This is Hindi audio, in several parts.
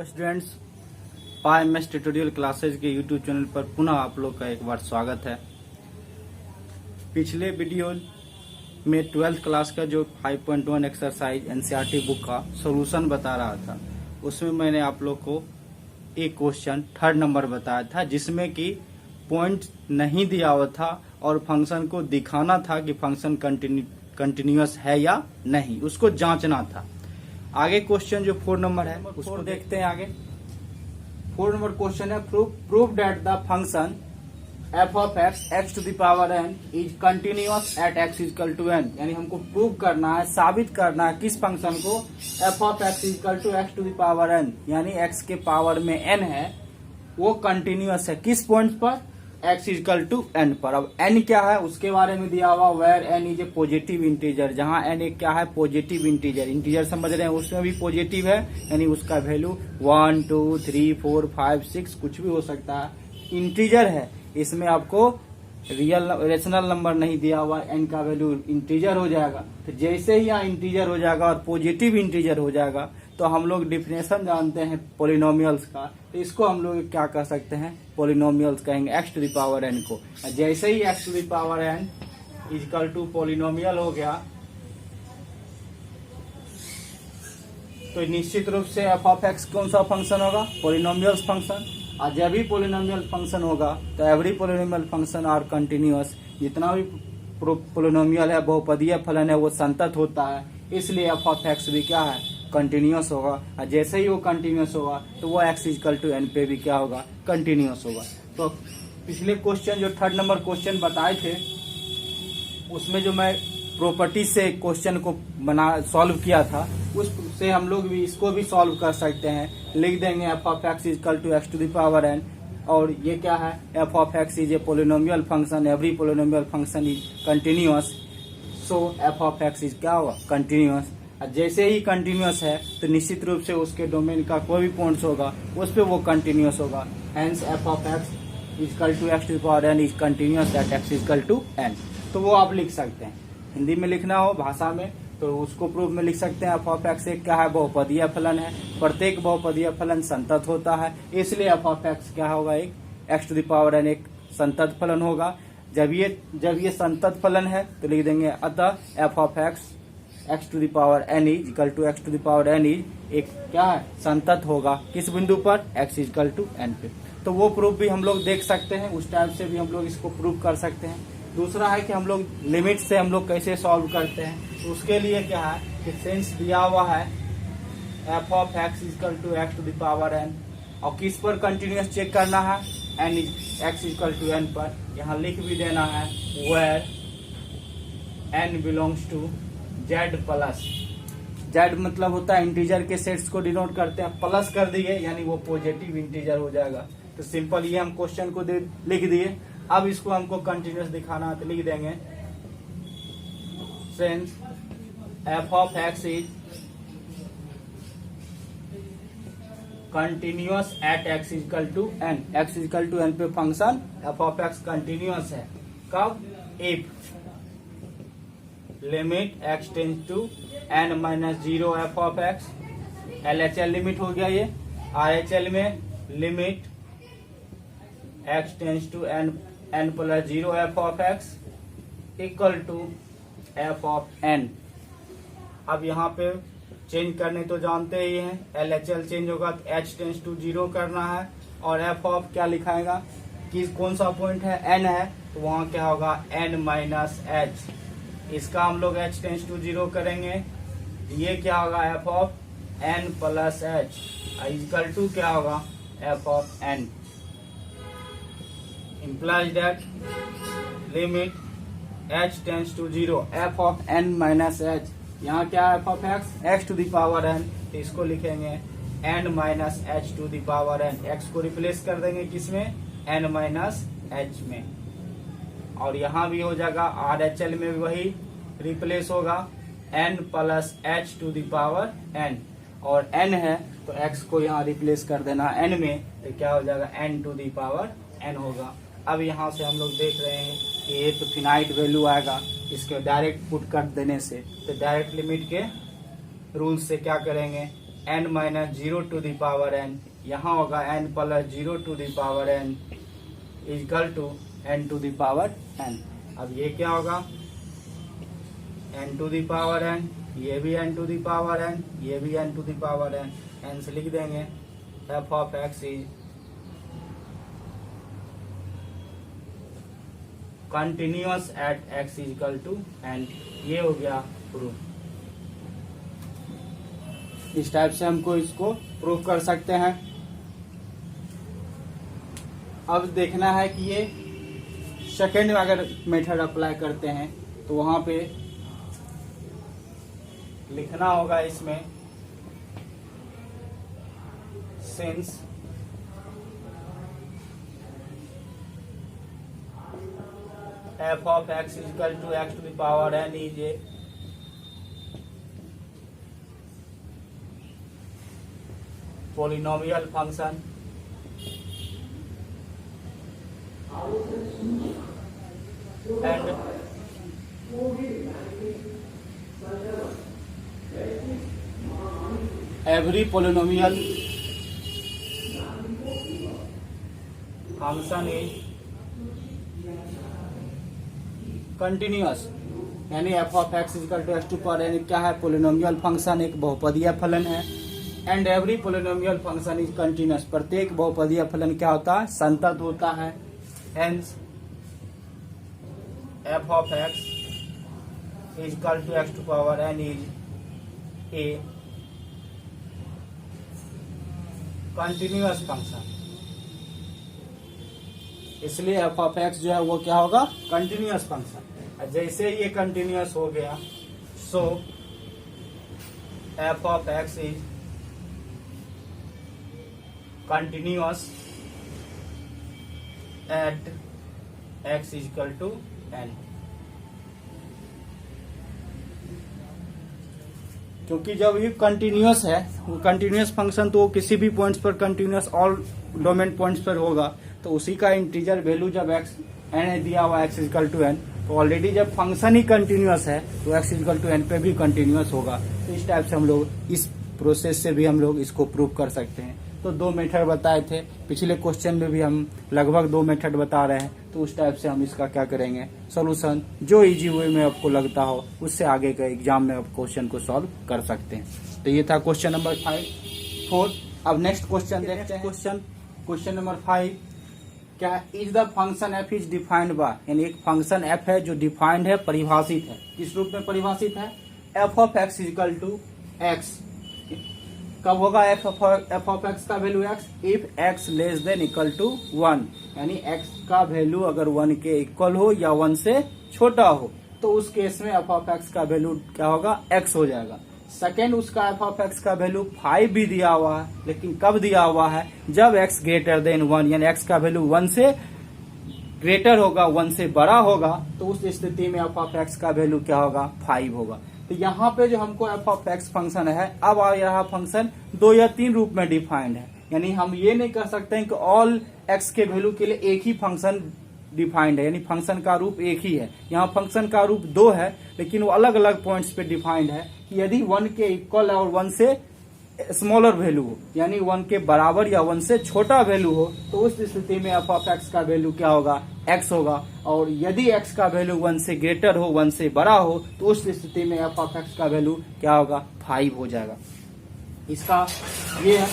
स्टूडेंट्स, पाईएमएस ट्यूटोरियल क्लासेज के यूट्यूब चैनल पर पुनः आप लोग का एक बार स्वागत है। पिछले वीडियो में 12th क्लास का जो 5.1 एक्सरसाइज एनसीईआरटी बुक का सॉल्यूशन बता रहा था, उसमें मैंने आप लोग को एक क्वेश्चन 3rd नंबर बताया था जिसमें कि पॉइंट नहीं दिया हुआ था और फंक्शन को दिखाना था कि फंक्शन कंटिन्यूअस है या नहीं, उसको जांचना था। आगे क्वेश्चन जो 4 नंबर है उसको देखते हैं। आगे 4 नंबर क्वेश्चन है, prove that the function f of x to the power n is continuous at x equal to n। यानी हमको प्रूव करना है, साबित करना है किस फंक्शन को f of x equal to x to the power n, यानी x के पावर में n है, वो कंटिन्यूअस है किस पॉइंट पर, x इक्वल टू n पर। अब n क्या है उसके बारे में दिया हुआ, where n is a positive integer, जहां n एक क्या है पॉजिटिव इंटीजर। इंटीजर समझ रहे हैं, उसमें भी पॉजिटिव है, यानी उसका वैल्यू 1 2 3 4 5 6 कुछ भी हो सकता है। इंटीजर है, इसमें आपको रियल रेशनल नंबर नहीं दिया हुआ, n का वैल्यू इंटीजर हो जाएगा। तो जैसे ही यहाँ इंटीजर हो जाएगा और पॉजिटिव इंटीजर हो जाएगा तो हम लोग डिफिनेशन जानते हैं पोलिनोमियल्स का, तो इसको हम लोग क्या कह सकते हैं, पोलिनोमियल्स कहेंगे x to the power n को। जैसे ही x to the power n equal to polynomial हो गया तो निश्चित रूप से f ऑफ x कौन सा फंक्शन होगा, पोलिनोमियल्स फंक्शन। और जब भी पोलिनोमियल फंक्शन होगा तो every polynomial function are continuous, जितना भी पोलिनोमियल है, बहुपदीय फलन है, वो संतत होता है, इसलिए f ऑफ x भी क्या है, कंटिन्यूअस होगा। और जैसे ही वो कंटिन्यूअस होगा तो वो x इक्वल टू n पे भी क्या होगा, कंटिन्यूअस होगा। तो पिछले क्वेश्चन जो 3rd नंबर क्वेश्चन बताए थे उसमें जो मैं प्रॉपर्टी से क्वेश्चन को सॉल्व किया था, उससे हम लोग भी इसको भी सॉल्व कर सकते हैं। लिख देंगे f of x equal to x to the power n, और ये क्या है, f of x is a polynomial function, every polynomial function is continuous, so f of x is क्या होगा, कंटिन्यूअस। जैसे ही कंटिन्यूअस है तो निश्चित रूप से उसके डोमेन का कोई भी पॉइंट्स होगा उस पे वो कंटिन्यूअस होगा। Hence f of x equal to x to the power n is continuous at x equal to n। तो वो आप लिख सकते हैं, हिंदी में लिखना हो भाषा में तो उसको प्रूफ में लिख सकते हैं। f ऑफ x एक क्या है, बहुपदीय फलन है, प्रत्येक बहुपदीय फलन संतत होता है, इसलिए f ऑफ x क्या होगा, एक x to the power n एक संतत फलन होगा। जब ये संतत फलन है तो लिख देंगे अतः f of x to the power n is equal to x to the power n is एक क्या है, संतत होगा किस बिंदु पर, x इक्वल टू n पे। तो वो प्रूफ भी हम लोग देख सकते हैं, उस टाइप से भी हम लोग इसको प्रूफ कर सकते हैं। दूसरा है कि हम लोग लिमिट से हम लोग कैसे सॉल्व करते हैं, तो उसके लिए क्या है कि सेंस दिया हुआ है f of x equal to x to the power n, और किस पर कंटिन्यूअस चेक करना है, x इक्वल टू n पर। यहाँ लिख भी देना है where n belongs to z plus, z मतलब होता है इंटीजर के सेट्स को डिनोट करते हैं, प्लस कर दिए यानी वो पॉजिटिव इंटीजर हो जाएगा। तो सिंपल ये हम क्वेश्चन को लिख दिए। अब इसको हमको कंटिन्यूअस दिखाना है तो लिख देंगे since f of x is continuous at x equal to n, x equal to n पे function f of x continuous है। कब, if limit x tends to n minus 0 f of x, LHL limit हो गया ये, RHL में limit x tends to n plus 0 f of x equal to f of n। अब यहाँ पे चेंज करने तो जानते ही हैं, LHL चेंज होगा तो h टेंस टू 0 करना है, और f ऑफ क्या लिखाएगा कि कौन सा पॉइंट है, n है, तो वहाँ क्या होगा n माइनस h, इसका हम लोग h टेंस टू 0 करेंगे, ये क्या होगा f of n plus h equal to क्या होगा f of n। implies that limit h tends to 0 f of n minus h, यहाँ क्या है f of x to the power n, तो इसको लिखेंगे n minus h to the power n, x को रिप्लेस कर देंगे किसमें, n माइनस h में, और यहाँ भी हो जाएगा RHL में भी वही रिप्लेस होगा n plus h to the power n, और n है तो x को यहाँ रिप्लेस कर देना n में, तो क्या हो जाएगा n to the power n होगा। अब यहाँ से हम लोग देख रहे हैं कि ये तो फिनाइट वैल्यू आएगा, इसके डायरेक्ट पुट कर देने से, तो डायरेक्ट लिमिट के रूल से क्या करेंगे, n minus 0 to the power n, यहाँ होगा n plus 0 to the power n equal to n to the power n। अब ये क्या होगा, n to the power n, ये भी n to the power n, ये भी n to the power n, n से लिख देंगे f of x is continuous at x equal to n। ये हो गया प्रूफ। इस टाइप से हमको इसको प्रूफ कर सकते हैं। अब देखना है कि ये सेकेंड में अगर मेथड अप्लाई करते हैं तो वहां पे लिखना होगा इसमें since f of x is equal to x to the power n is a polynomial function and every polynomial function is continuous, यानी f of x equal to x to power n क्या है, पोलिनोमियल फंक्शन, एक बहुपदीय फलन है। And every polynomial function is continuous, प्रत्येक बहुपदीय फलन क्या होता है, संतत होता है। Hence f of x equal to x to power n is a continuous function, इसलिए f ऑफ x जो है वो क्या होगा, कंटिन्यूअस फंक्शन। जैसे ये कंटिन्यूअस हो गया so f of x is continuous at x equal to n। क्योंकि जब ये कंटिन्यूअस है, वो कंटिन्यूअस फंक्शन तो किसी भी पॉइंट्स पर कंटिन्यूअस ऑल डोमेन पॉइंट्स पर होगा, तो उसी का इंटीजर वैल्यू जब x n दिया हुआ x इक्वल टू n, तो ऑलरेडी जब फंक्शन ही कंटिन्यूअस है तो x इक्वल टू n पे भी कंटिन्यूअस होगा। तो इस टाइप से हम लोग इस प्रोसेस से भी हम लोग इसको प्रूव कर सकते हैं। तो दो मेथड बताए थे, पिछले क्वेश्चन में भी हम लगभग दो मेथड बता रहे हैं। तो उस टाइप से हम इसका क्या करेंगे, सोल्यूशन जो इजी वे में आपको लगता हो उससे आगे का एग्जाम में आप क्वेश्चन को सॉल्व कर सकते हैं। तो ये था क्वेश्चन नंबर 4। अब नेक्स्ट क्वेश्चन देखते हैं। क्वेश्चन नंबर 5, क्या is the function f is defined by, यानी एक फंक्शन f है जो डिफाइंड है, परिभाषित है। किस रूप में परिभाषित है, f of x equal to x। कब होगा f ऑफ x का value x, if x less than equal to 1, यानी x का वैल्यू अगर 1 के इक्वल हो या 1 से छोटा हो तो उस केस में f ऑफ x का वैल्यू क्या होगा, x हो जाएगा। सेकेंड, उसका f ऑफ x का वैल्यू 5 भी दिया हुआ है, लेकिन कब दिया हुआ है, जब x ग्रेटर देन 1, यानी x का वैल्यू 1 से ग्रेटर होगा, 1 से बड़ा होगा, तो उस स्थिति में f ऑफ x का वैल्यू क्या होगा, 5 होगा। तो यहाँ पे जो हमको f ऑफ x फंक्शन है, अब यह फंक्शन 2 या 3 रूप में डिफाइंड है, यानी हम ये नहीं कह सकते हैं कि ऑल x के वैल्यू के लिए एक ही फंक्शन डिफाइंड है, यानी फंक्शन का रूप एक ही है। यहाँ फंक्शन का रूप 2 है, लेकिन वो अलग अलग पॉइंट्स पे डिफाइंड है कि यदि 1 के इक्वल और 1 से स्मॉलर वैल्यू हो, यानी 1 के बराबर या 1 से छोटा वैल्यू हो, तो उस स्थिति में f ऑफ x का वैल्यू क्या होगा, x होगा। और यदि x का वैल्यू 1 से ग्रेटर हो, 1 से बड़ा हो, तो उस स्थिति में f ऑफ x का वैल्यू क्या होगा, 5 हो जाएगा। इसका ये है।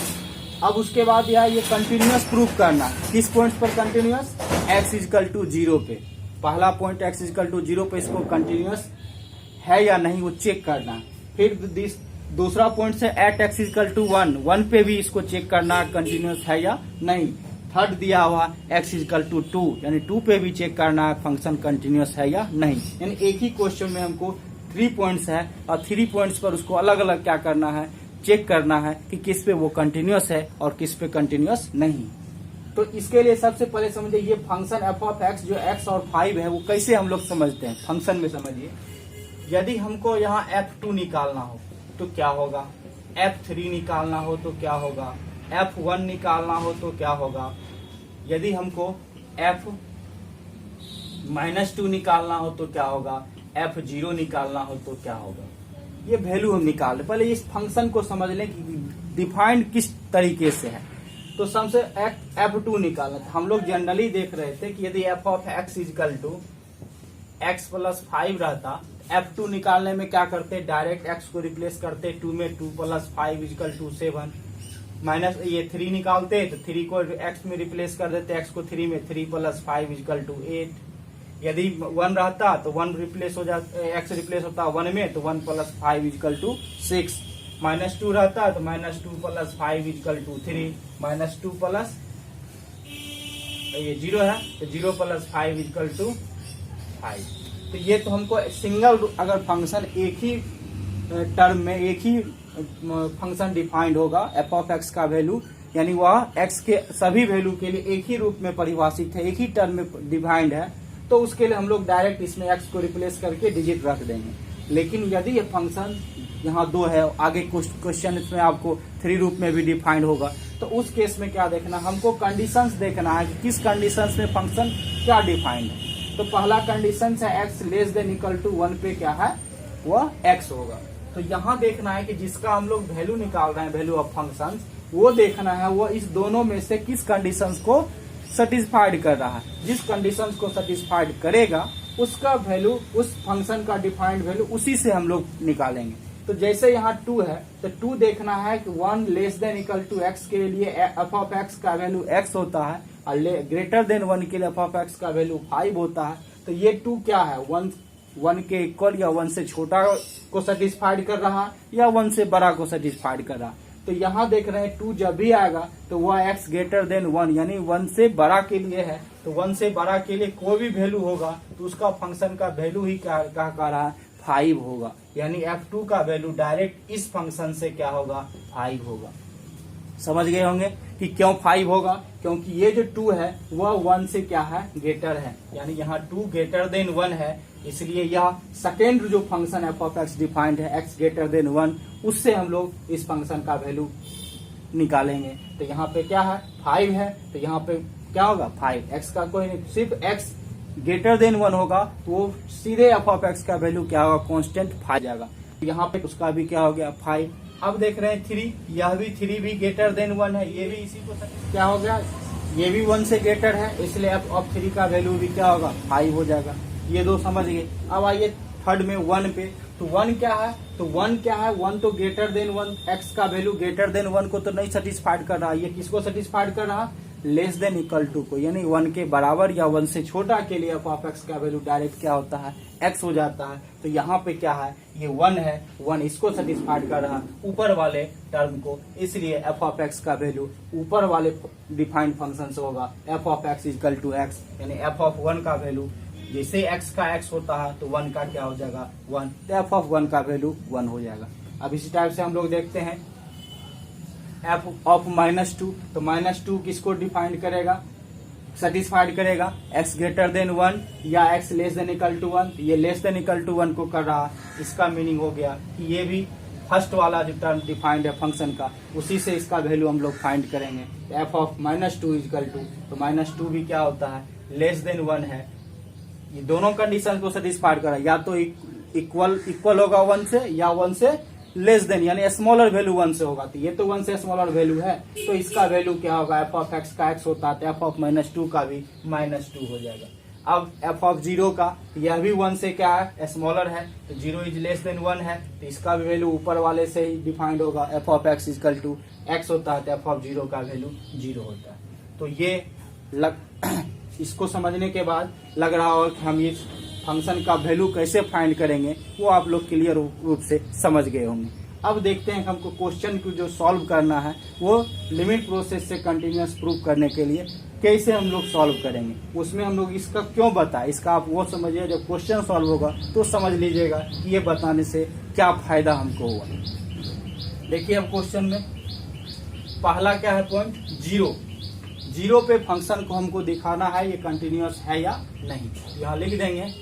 अब उसके बाद यह ये कंटिन्यूअस प्रूफ करना, किस पॉइंट पर कंटिन्यूअस, x इक्वल टू 0 पे। पहला पॉइंट x इक्वल टू 0 पे इसको कंटिन्यूअस है या नहीं वो चेक करना। फिर दूसरा पॉइंट से एट x इक्वल टू 1 पे भी इसको चेक करना कंटिन्यूअस है या नहीं। थर्ड दिया हुआ x इक्वल टू 2, यानी 2 पे भी चेक करना है फंक्शन कंटिन्यूअस है या नहीं। यानी एक ही क्वेश्चन में हमको 3 पॉइंट्स है और 3 पॉइंट्स पर उसको अलग अलग क्या करना है, चेक करना है कि किस पे वो कंटिन्यूअस है और किस पे कंटिन्यूअस नहीं। तो इसके लिए सबसे पहले समझिए ये फंक्शन f ऑफ x जो x और 5 है वो कैसे हम लोग समझते हैं। फंक्शन में समझिए, यदि हमको यहाँ f2 निकालना हो तो क्या होगा, f3 निकालना हो तो क्या होगा, f1 निकालना हो तो क्या होगा, यदि हमको f-2 निकालना हो तो क्या होगा, f0 निकालना हो तो क्या होगा। ये वैल्यू हम निकाल रहे। पहले इस फंक्शन को समझ लें कि डिफाइंड किस तरीके से है। तो सबसे f2 निकालना था। हम लोग जनरली देख रहे थे कि यदि f of x equal to x plus 5 रहता, f2 निकालने में क्या करते, डायरेक्ट x को रिप्लेस करते 2 में, 2 प्लस 5 इजकल टू 7, माइनस ये 3 निकालते तो 3 को x में रिप्लेस कर देते, x को 3 में, 3 प्लस 5 इजकल टू 8। यदि 1 रहता तो 1 रिप्लेस हो जाता, x रिप्लेस होता 1 में, तो 1 प्लस 5 इजकल टू 6। माइनस 2 रहता तो minus 2 plus 5 equal to 3, minus 2 plus ये 0 है तो 0 प्लस 5 इजकल टू 5। तो ये तो हमको सिंगल अगर फंक्शन एक ही टर्म में एक ही फंक्शन डिफाइंड होगा, एफ ऑफ एक्स का वैल्यू यानी वह एक्स के सभी वैल्यू के लिए एक ही रूप में परिभाषित है, एक ही टर्म में डिफाइंड है, तो उसके लिए हम लोग डायरेक्ट इसमें एक्स को रिप्लेस करके डिजिट रख देंगे। लेकिन यदि ये फंक्शन यहाँ 2 है, आगे क्वेश्चन इसमें आपको 3 रूप में भी डिफाइंड होगा, तो उस केस में क्या देखना, हमको कंडीशंस देखना है कि किस कंडीशंस में फंक्शन क्या डिफाइंड है। तो पहला कंडीशन है x less than equal to 1 पे क्या है, वह एक्स होगा। तो यहाँ देखना है कि जिसका हम लोग वैल्यू निकाल रहे हैं, वैल्यू ऑफ फंक्शन, वो देखना है वो इस दोनों में से किस कंडीशंस को सेटिस्फाइड कर रहा है। जिस कंडीशंस को सेटिस्फाइड करेगा उसका वैल्यू, उस फंक्शन का डिफाइंड वैल्यू उसी से हम लोग निकालेंगे। तो जैसे यहाँ 2 है तो 2 देखना है कि 1 less than equal to x के लिए एफ ऑफ एक्स का वैल्यू एक्स होता है और ग्रेटर देन 1 के लिए एफ ऑफ एक्स का वैल्यू 5 होता है। तो ये 2 क्या है, 1 के इक्वल या 1 से छोटा को सेटिस्फाइड कर रहा या 1 से बड़ा को सेटिस्फाइड कर रहा। तो यहाँ देख रहे हैं 2 जब भी आएगा तो वह x ग्रेटर देन 1 यानी 1 से बड़ा के लिए है। तो 1 से बड़ा के लिए कोई भी वैल्यू होगा तो उसका फंक्शन का वैल्यू ही क्या कह रहा है, 5 होगा। यानी f2 का वैल्यू डायरेक्ट इस फंक्शन से क्या होगा, 5 होगा। समझ गए होंगे कि क्यों 5 होगा, क्योंकि ये जो 2 है वह 1 से क्या है, ग्रेटर है। यानी यहाँ 2 ग्रेटर देन 1 है, इसलिए यह सेकेंड जो function F of x defined है एक्स ग्रेटर देन 1, उससे हम लोग इस फंक्शन का वैल्यू निकालेंगे। तो यहाँ पे क्या है, 5 है, तो यहाँ पे क्या होगा, 5। एक्स का कोई नहीं, सिर्फ एक्स ग्रेटर देन 1 होगा तो वो सीधे एफ ऑफ एक्स का वैल्यू क्या होगा, कॉन्स्टेंट 5 जाएगा। यहाँ पे उसका भी क्या हो गया, 5। अब देख रहे हैं 3, यह भी 3 भी ग्रेटर देन 1 है, ये भी इसी को क्या हो गया, ये भी 1 से ग्रेटर है, इसलिए एफ ऑफ 3 का वैल्यू भी क्या होगा, 5 हो जाएगा। ये 2 समझ गए। अब आइए थर्ड में 1 पे। तो 1 क्या है, तो 1 क्या है, 1 तो ग्रेटर देन 1, एक्स का वैल्यू ग्रेटर देन 1 को तो नहीं सेटिस्फाइड कर रहा, ये किसको सेटिस्फाइड कर रहा, लेस देन इक्वल टू को, यानी 1 के बराबर या 1 से छोटा के लिए एफ ऑफ एक्स का वैल्यू डायरेक्ट क्या होता है, एक्स हो जाता है। तो यहाँ पे क्या है, ये 1 है, 1 इसको सेटिस्फाइड कर रहा ऊपर वाले टर्म को, इसलिए एफ ऑफ एक्स का वैल्यू ऊपर वाले डिफाइंड फंक्शन से होगा f of x equal to x. यानी एफ ऑफ 1 का वैल्यू जैसे x का x होता है तो 1 का क्या हो जाएगा, 1। तो एफ ऑफ 1 का वैल्यू 1 हो जाएगा। अब इसी टाइप से हम लोग देखते हैं एफ ऑफ -2। तो -2 किसको डिफाइंड करेगा, सेटिस्फाइड करेगा, x ग्रेटर देन 1 या x less than equal to 1। ये लेस देन इक्वल टू 1 को कर रहा, इसका मीनिंग हो गया कि ये भी फर्स्ट वाला जो टर्म डिफाइंड है फंक्शन का, उसी से इसका वैल्यू हम लोग फाइंड करेंगे। एफ ऑफ -2 इक्वल टू, तो -2 भी क्या होता है, लेस देन 1 है। ये दोनों कंडीशन को सेटिस्फाइड करा, या तो इक्वल होगा 1 से या 1 से लेस देन यानी स्मॉलर वैल्यू 1 से होगा। तो ये तो 1 से स्मॉलर वैल्यू है, तो इसका वैल्यू क्या होगा, एफ ऑफ एक्स का एक्स होता है तो एफ ऑफ -2 का भी -2 हो जाएगा। अब एफ ऑफ 0 का, यह भी 1 से क्या है, स्मॉलर है, तो 0 इज लेस देन 1 है, तो इसका भी वैल्यू ऊपर वाले से ही डिफाइंड होगा, f of x equal to x होता है तो एफ ऑफ 0 का वैल्यू 0 होता है। तो ये इसको समझने के बाद लग रहा हो कि हम इस फंक्शन का वैल्यू कैसे फाइंड करेंगे, वो आप लोग क्लियर रूप से समझ गए होंगे। अब देखते हैं हमको क्वेश्चन को जो सॉल्व करना है वो लिमिट प्रोसेस से कंटिन्यूअस प्रूव करने के लिए कैसे हम लोग सॉल्व करेंगे। उसमें हम लोग इसका क्यों बताएं, इसका आप वो समझिए, जब क्वेश्चन सॉल्व होगा तो समझ लीजिएगा कि ये बताने से क्या फायदा हमको हुआ। देखिए अब क्वेश्चन में पहला क्या है पॉइंट, 0 पे फंक्शन को हमको दिखाना है ये कंटिन्यूअस है या नहीं। यहाँ लिख देंगे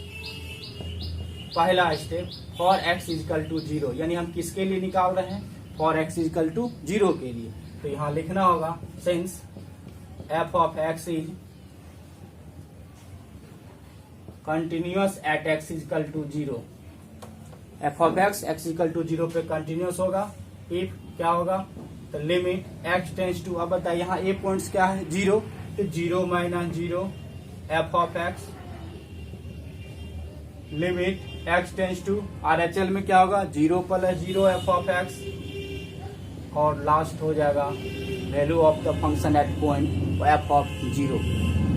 पहला step, for x equal to 0, यानी हम किसके लिए निकाल रहे हैं, फॉर x इजकल टू 0 के लिए। तो यहाँ लिखना होगा since f of x is continuous at x equal to 0, f of x x equal to 0 पे कंटिन्यूस होगा। इफ क्या होगा, तो लिमिट एक्स टेंस टू, अब बताइए यहाँ ए पॉइंट्स क्या है 0, तो 0 minus 0 f of x limit x tends to RHL में क्या होगा 0 प्लस 0 एफ ऑफ एक्स, और लास्ट हो जाएगा value of the function at point f of 0।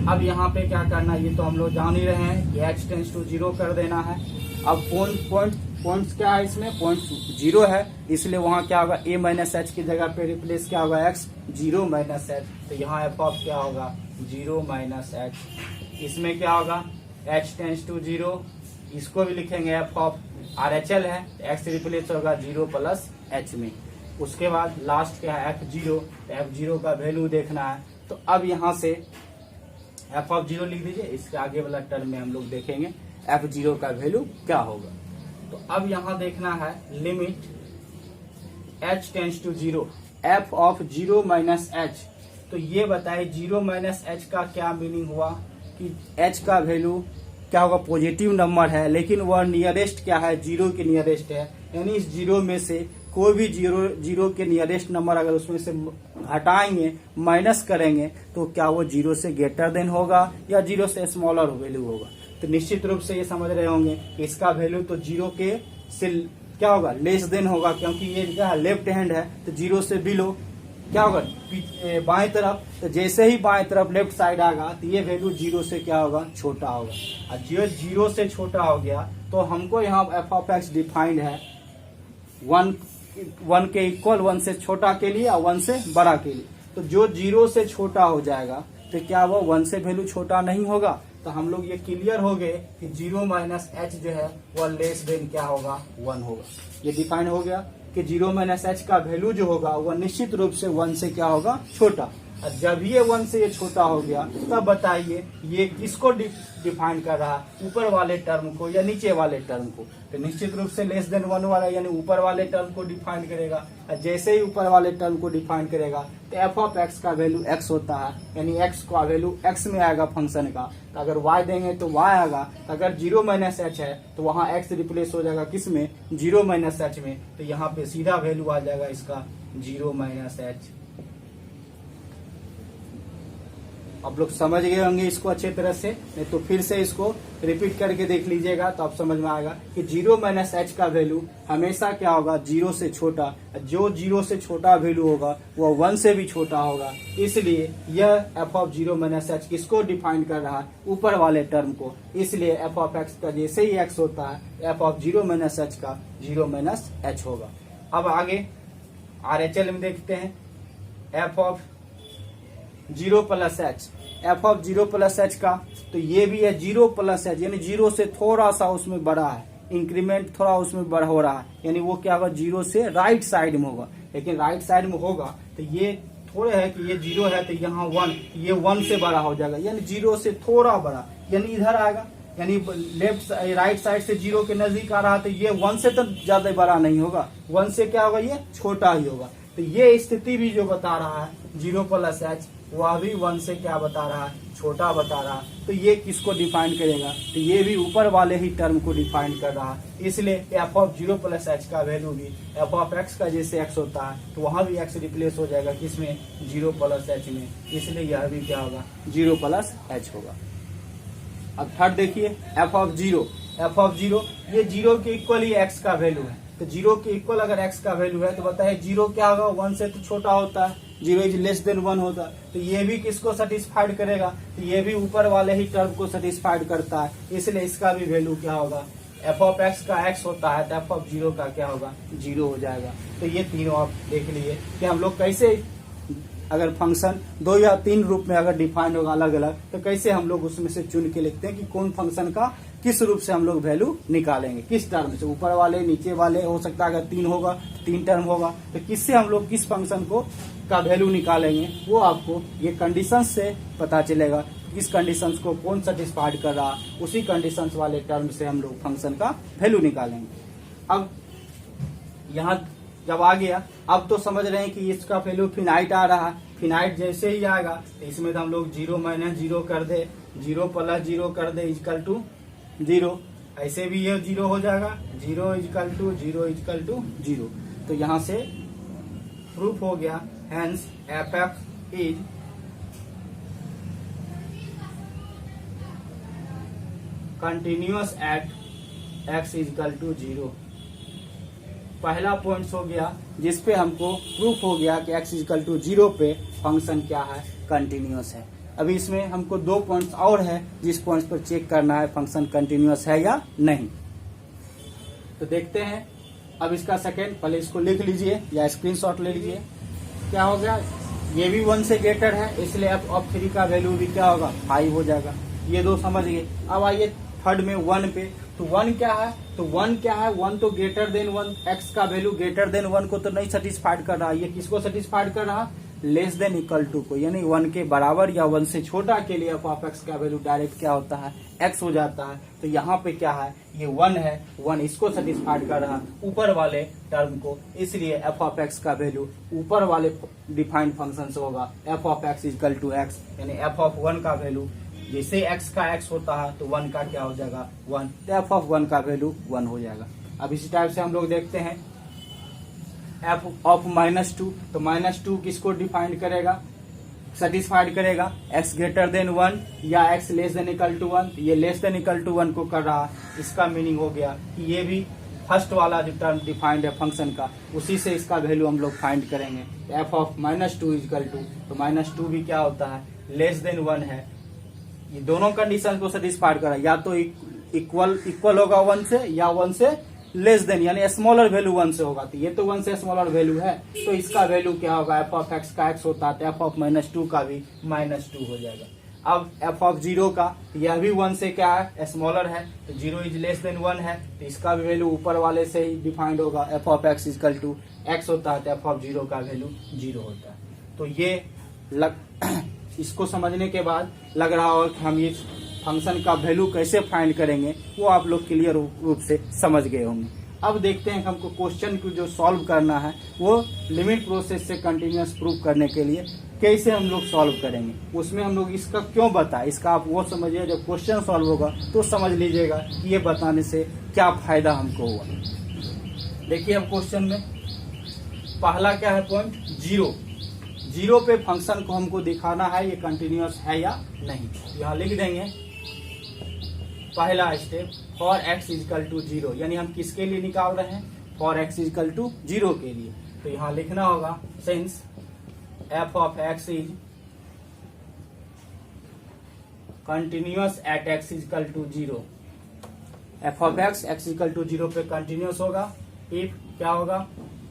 अब यहाँ पे क्या करना है, ये तो हम लोग जान ही रहे हैं कि एक्स टेंस टू 0 कर देना है। अब पॉइंट्स क्या है, इसमें पॉइंट 0 है, इसलिए वहां क्या होगा a माइनस एच की जगह पे रिप्लेस क्या होगा x 0 माइनस एच, तो यहाँ एफ ऑफ क्या होगा 0 माइनस एच। इसमें क्या होगा h टेंस टू 0, इसको भी लिखेंगे एफ ऑफ RHL है, x रिप्लेस होगा 0 प्लस h में। उसके बाद लास्ट क्या है f0, f0 का वैल्यू देखना है, तो अब यहाँ से एफ ऑफ 0 लिख दीजिए, इसके आगे वाला टर्म में हम लोग देखेंगे f0 का वैल्यू क्या होगा। तो अब यहाँ देखना है limit h tends to 0 f of 0 minus h, तो ये बताए 0 माइनस एच का क्या मीनिंग हुआ कि h का वैल्यू क्या होगा पॉजिटिव नंबर है, लेकिन वह नियरेस्ट क्या है 0 के नियरेस्ट है, यानी इस 0 में से कोई भी 0 के नियरेस्ट नंबर अगर उसमें से हटाएंगे माइनस करेंगे तो क्या वो 0 से ग्रेटर देन होगा या 0 से स्मॉलर वैल्यू होगा। तो निश्चित रूप से ये समझ रहे होंगे कि इसका वैल्यू तो 0 के से क्या होगा लेस देन होगा, क्योंकि ये क्या है लेफ्ट हैंड है, तो 0 से बिलो क्या होगा बाएं तरफ, तो जैसे ही बाएं तरफ लेफ्ट साइड आएगा तो ये वैल्यू 0 से क्या होगा छोटा होगा, और जो 0 से छोटा हो गया तो हमको यहाँ एफ ऑफ एक्स डिफाइंड है 1 के इक्वल 1 से छोटा के लिए और 1 से बड़ा के लिए। तो जो 0 से छोटा हो जाएगा तो क्या वो 1 से वैल्यू छोटा नहीं होगा, तो हम लोग ये क्लियर हो गए कि 0 माइनस एच जो है वह लेस देन क्या होगा 1 होगा। ये डिफाइन हो गया कि 0 माइनस एच का वैल्यू जो होगा वह निश्चित रूप से 1 से क्या होगा छोटा, और जब ये 1 से ये छोटा हो गया तब बताइए ये किसको डिफाइन कर रहा है, ऊपर वाले टर्म को या नीचे वाले टर्म को। तो निश्चित रूप से लेस देन 1 वाला यानी ऊपर वाले टर्म को डिफाइन करेगा, और जैसे ही ऊपर वाले टर्म को डिफाइन करेगा तो एफ ऑफ एक्स का वैल्यू x होता है, यानी x का वैल्यू x में आएगा फंक्शन का, तो अगर y देंगे तो y आएगा, तो अगर 0 माइनस एच है तो वहाँ x रिप्लेस हो जाएगा किस में 0 माइनस एच में, तो यहाँ पे सीधा वैल्यू आ जाएगा इसका 0 माइनस एच। आप लोग समझ गए होंगे इसको अच्छे तरह से, नहीं तो फिर से इसको रिपीट करके देख लीजिएगा तो आप समझ में आएगा कि 0 माइनस एच का वैल्यू हमेशा क्या होगा 0 से छोटा, जो 0 से छोटा वैल्यू होगा वो 1 से भी छोटा होगा, इसलिए यह एफ ऑफ 0 माइनस एच किसको डिफाइन कर रहा है ऊपर वाले टर्म को, इसलिए एफ ऑफ एक्स का जैसे ही एक्स होता है एफ ऑफ 0 माइनस एच का 0 माइनस एच होगा। अब आगे RHL में देखते हैं F of 0 plus H, F of 0 plus H का, तो ये भी है 0 प्लस एच, यानी 0 से थोड़ा सा उसमें बड़ा है, इंक्रीमेंट थोड़ा उसमें बड़ा हो रहा है, यानी वो क्या होगा 0 से राइट साइड में होगा, लेकिन राइट साइड में होगा तो ये थोड़े है कि ये 0 है तो यहाँ 1, ये 1 से बड़ा हो जाएगा, यानी 0 से थोड़ा बड़ा, यानी इधर आएगा, यानी लेफ्ट राइट साइड से 0 के नजदीक आ रहा तो ये 1 से तो ज्यादा बड़ा नहीं होगा, 1 से क्या होगा ये छोटा ही होगा। तो ये स्थिति भी जो बता रहा है 0 प्लस एच वह भी 1 से क्या बता रहा है छोटा बता रहा है, तो ये किसको डिफाइन करेगा, तो ये भी ऊपर वाले ही टर्म को डिफाइन कर रहा है, इसलिए एफ ऑफ 0 प्लस एच का वैल्यू भी एफ ऑफ एक्स का जैसे एक्स होता है तो वहां भी एक्स रिप्लेस हो जाएगा किसमें 0 प्लस एच में, इसलिए यह भी क्या होगा 0 प्लस एच होगा। अब थर्ड देखिए एफ ऑफ 0, ये 0 के इक्वल ही एक्स का वैल्यू है, तो 0 के इक्वल अगर x का वैल्यू है तो बताइए 0 क्या होगा 1 से तो छोटा होता है, 0 इज लेस देन 1 होता है, तो ये भी किसको सेटिस्फाइड करेगा, तो ये भी ऊपर वाले ही टर्म को सेटिस्फाइड करता है, इसलिए इसका भी वैल्यू क्या होगा एफ ऑफ एक्स का x होता है तो एफ ऑफ 0 का क्या होगा 0 हो जाएगा। तो ये तीनों आप देख लिए कि हम लोग कैसे अगर फंक्शन 2 या 3 रूप में अगर डिफाइन होगा अलग अलग तो कैसे हम लोग उसमें से चुन के लिखते हैं कि कौन फंक्शन का किस रूप से हम लोग वैल्यू निकालेंगे, किस टर्म से, ऊपर वाले नीचे वाले, हो सकता है अगर 3 होगा 3 टर्म होगा तो किससे हम लोग किस फंक्शन को का वैल्यू निकालेंगे, वो आपको ये कंडीशन से पता चलेगा, किस कंडीशंस को कौन सेटिस्फाइड कर रहा, उसी कंडीशंस वाले टर्म से हम लोग फंक्शन का वैल्यू निकालेंगे। अब यहाँ जब आ गया अब तो समझ रहे हैं कि इसका वैल्यू फिनाइट आ रहा है, फिनाइट जैसे ही आएगा तो इसमें तो हम लोग 0 माइनस 0 कर दे, 0 प्लस 0 कर दे इक्वल टू 0, ऐसे भी ये 0 हो जाएगा, 0 इजकल टू 0 इजकल टू 0। तो यहां से प्रूफ हो गया, hence f x is continuous at x equal to 0। पहला पॉइंट हो गया जिसपे हमको प्रूफ हो गया कि एक्स इजकल टू 0 पे फंक्शन क्या है, कंटिन्यूअस है। अभी इसमें हमको 2 पॉइंट्स और है जिस पॉइंट्स पर चेक करना है फंक्शन कंटिन्यूअस है या नहीं। तो देखते हैं। अब इसका सेकेंड, पहले इसको लिख लीजिए या स्क्रीनशॉट ले लीजिए। क्या हो गया, ये भी 1 से ग्रेटर है, इसलिए एफ ऑफ 3 का वैल्यू भी क्या होगा, 5 हो जाएगा। ये 2 समझ गए। अब आइए थर्ड में 1 पे। तो 1 क्या है, तो 1 क्या है, 1 तो ग्रेटर देन 1, एक्स का वैल्यू ग्रेटर देन 1 को तो नहीं सेटिस्फाइड कर रहा। ये किसको सेटिस्फाइड कर रहा, लेस देन इक्वल टू को, यानी 1 के बराबर या 1 से छोटा के लिए एफ ऑफ एक्स का वैल्यू डायरेक्ट क्या होता है, एक्स हो जाता है। तो यहाँ पे क्या है, ये 1 है, 1 इसको सेटिस्फाइड कर रहा ऊपर वाले टर्म को, इसलिए एफ ऑफ एक्स का वैल्यू ऊपर वाले डिफाइंड फंक्शन से होगा f of x equal to x, यानी एफ ऑफ 1 का वैल्यू जैसे x का x होता है तो 1 का क्या हो जाएगा, 1, तो एफ ऑफ 1 का वैल्यू 1 हो जाएगा। अब इसी टाइप से हम लोग देखते हैं एफ ऑफ -2, तो -2 किसको डिफाइन करेगा, सेटिस्फाइड करेगा, x ग्रेटर देन 1 या x less than equal to 1। ये लेस देन इक्वल टू 1 को कर रहा है, इसका मीनिंग हो गया कि ये भी फर्स्ट वाला जो टर्म डिफाइंड है फंक्शन का, उसी से इसका वैल्यू हम लोग फाइंड करेंगे। एफ ऑफ -2 इक्वल टू, तो -2 भी क्या होता है, लेस देन 1 है। ये दोनों कंडीशन को सेटिस्फाइड करा, या तो इक्वल होगा 1 से या 1 से लेस देन, यानी स्मॉलर वैल्यू 1 से होगा। तो ये तो 1 से स्मॉलर वैल्यू है, तो इसका वैल्यू क्या होगा, एफ ऑफ एक्स का एक्स होता है, एफ ऑफ -2 का भी -2 हो जाएगा। अब एफ ऑफ 0 का, यह भी 1 से क्या है, स्मॉलर है, तो 0 इज लेस देन 1 है, तो इसका भी वैल्यू ऊपर वाले से ही डिफाइंड होगा, f of x equal to x होता है, तो एफ ऑफ 0 का वैल्यू 0 होता है। तो ये इसको समझने के बाद लग रहा हो कि हम ये फंक्शन का वैल्यू कैसे फाइंड करेंगे, वो आप लोग क्लियर रूप से समझ गए होंगे। अब देखते हैं कि हमको क्वेश्चन को जो सॉल्व करना है वो लिमिट प्रोसेस से कंटिन्यूअस प्रूव करने के लिए कैसे हम लोग सॉल्व करेंगे। उसमें हम लोग इसका क्यों बताए, इसका आप वो समझिए, जब क्वेश्चन सॉल्व होगा तो समझ लीजिएगा कि ये बताने से क्या फायदा हमको हुआ। देखिए अब क्वेश्चन में पहला क्या है पॉइंट, 0 पे फंक्शन को हमको दिखाना है ये कंटिन्यूअस है या नहीं। यहाँ लिख देंगे पहला step, for x equal to 0, यानी हम किसके लिए निकाल रहे हैं, फॉर एक्स इजकल टू 0 के लिए। तो यहाँ लिखना होगा since f of x is continuous at x equal to 0, f of x equal to 0 पे कंटिन्यूअस होगा। इफ क्या होगा,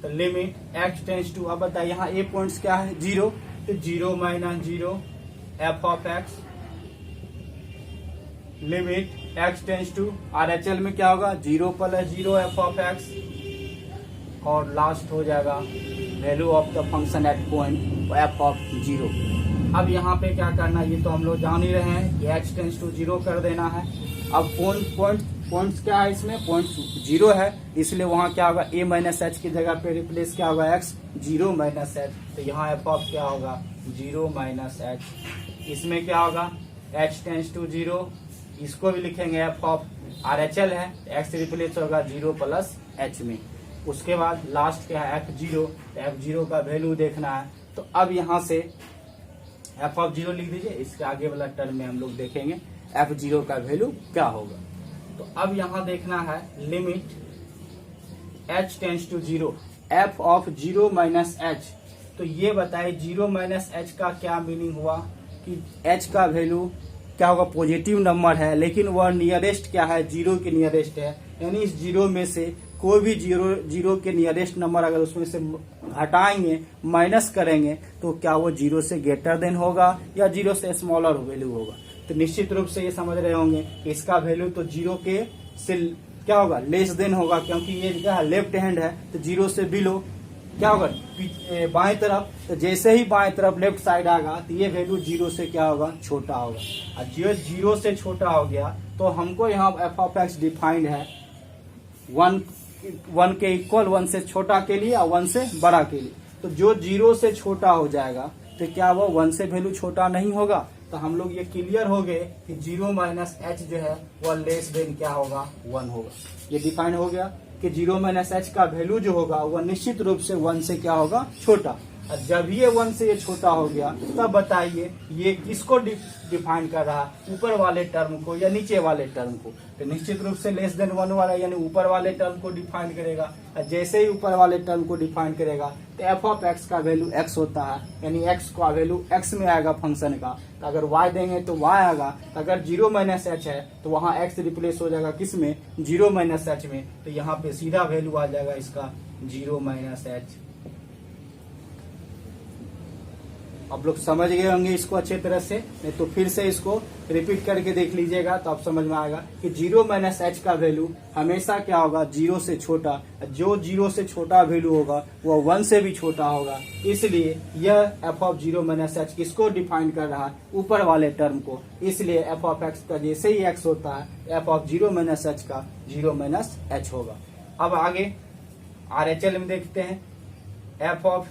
तो लिमिट एक्स टेंस टू, अब बताइए यहाँ ए पॉइंट्स क्या है, 0, तो 0 minus 0 f of x, limit x tends to RHL में क्या होगा, 0 प्लस 0 एफ ऑफ एक्स, और लास्ट हो जाएगा value of the function at point f of 0। अब यहाँ पे क्या करना है, ये तो हम लोग जान ही रहे हैं कि एक्स टेंस टू 0 कर देना है। अब पॉइंट्स क्या है, इसमें पॉइंट 0 है, इसलिए वहां क्या होगा, a माइनस एच की जगह पे रिप्लेस क्या होगा, x 0 माइनस एच, तो यहाँ एफ ऑफ क्या होगा, 0 माइनस एच। इसमें क्या होगा, x टेंस टू 0, इसको भी लिखेंगे एफ ऑफ RHL है, x रिप्लेस होगा 0 प्लस h में। उसके बाद लास्ट क्या है, f0, f0 का वैल्यू देखना है। तो अब यहाँ से एफ ऑफ 0 लिख दीजिए, इसके आगे वाला टर्म में हम लोग देखेंगे f0 का वैल्यू क्या होगा। तो अब यहाँ देखना है limit h tends to 0 f of 0 minus h. तो ये बताए 0 माइनस एच का क्या मीनिंग हुआ कि h का वैल्यू क्या होगा, पॉजिटिव नंबर है, लेकिन वह नियरेस्ट क्या है, 0 के नियरेस्ट है, यानी इस 0 में से कोई भी 0 के नियरेस्ट नंबर अगर उसमें से हटाएंगे, माइनस करेंगे, तो क्या वो 0 से ग्रेटर देन होगा या 0 से स्मॉलर वैल्यू होगा। तो निश्चित रूप से ये समझ रहे होंगे कि इसका वैल्यू तो 0 के से क्या होगा, लेस देन होगा, क्योंकि ये क्या है, लेफ्ट हैंड है, तो 0 से बिलो क्या होगा, बाएं तरफ। तो जैसे ही बाएं तरफ लेफ्ट साइड आएगा तो ये वैल्यू 0 से क्या होगा, छोटा होगा। और जो 0 से छोटा हो गया तो हमको यहाँ एफ ऑफ एक्स डिफाइंड है 1 के इक्वल, 1 से छोटा के लिए और 1 से बड़ा के लिए। तो जो 0 से छोटा हो जाएगा तो क्या वो 1 से वैल्यू छोटा नहीं होगा, तो हम लोग ये क्लियर हो गए कि 0 माइनस एच जो है वह लेस देन क्या होगा 1 होगा। ये डिफाइन हो गया कि 0 माइनस एच का वैल्यू जो होगा वह निश्चित रूप से 1 से क्या होगा छोटा। और जब ये 1 से ये छोटा हो गया तब बताइए ये किसको डिफाइन कर रहा है, ऊपर वाले टर्म को या नीचे वाले टर्म को। तो निश्चित रूप से लेस देन 1 वाला यानी ऊपर वाले टर्म को डिफाइन करेगा। और जैसे ही ऊपर वाले टर्म को डिफाइन करेगा तो एफ ऑफ एक्स का वैल्यू एक्स होता है, यानी एक्स का वैल्यू एक्स में आएगा फंक्शन का। तो अगर वाई देंगे तो वाई आएगा। तो अगर 0 माइनस एच है तो वहां एक्स रिप्लेस हो जाएगा किस में, 0 माइनस एच में। तो यहाँ पे सीधा वैल्यू आ जाएगा इसका 0 माइनस एच। आप लोग समझ गए होंगे इसको अच्छे तरह से, नहीं तो फिर से इसको रिपीट करके देख लीजिएगा तो आप समझ में आएगा कि 0 माइनस एच का वैल्यू हमेशा क्या होगा 0 से छोटा। जो 0 से छोटा वैल्यू होगा वो 1 से भी छोटा होगा। इसलिए यह एफ ऑफ 0 माइनस एच किसको डिफाइन कर रहा है, ऊपर वाले टर्म को। इसलिए एफ ऑफ एक्स का जैसे ही एक्स होता है एफ ऑफ 0 माइनस एच का 0 माइनस एच होगा। अब आगे RHL में देखते हैं F of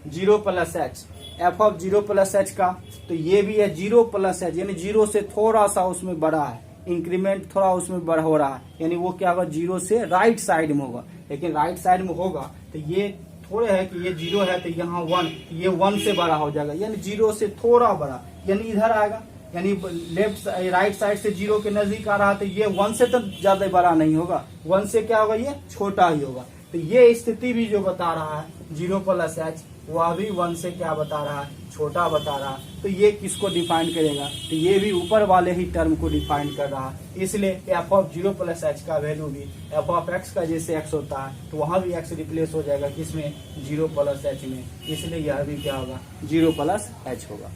0 plus H, F of 0 plus H का। तो ये भी है 0 प्लस एच, यानी 0 से थोड़ा सा उसमें बड़ा है, इंक्रीमेंट थोड़ा उसमें बड़ा हो रहा है, यानी वो क्या होगा 0 से राइट साइड में होगा। लेकिन राइट साइड में होगा तो ये थोड़े है कि ये 0 है तो यहाँ 1, ये 1 से बड़ा हो जाएगा, यानी 0 से थोड़ा बड़ा, यानी इधर आएगा, यानी लेफ्ट राइट साइड से 0 के नजदीक आ रहा है तो ये 1 से तो ज्यादा बड़ा नहीं होगा, 1 से क्या होगा ये छोटा ही होगा। तो ये स्थिति भी जो बता रहा है 0 प्लस एच वह भी 1 से क्या बता रहा है, छोटा बता रहा है। तो ये किसको डिफाइन करेगा, तो ये भी ऊपर वाले ही टर्म को डिफाइन कर रहा है। इसलिए एफ ऑफ 0 प्लस एच का वैल्यू भी एफ ऑफ एक्स का जैसे एक्स होता है तो वहां भी एक्स रिप्लेस हो जाएगा किसमें, 0 प्लस एच में। इसलिए यह भी क्या होगा 0 प्लस एच होगा।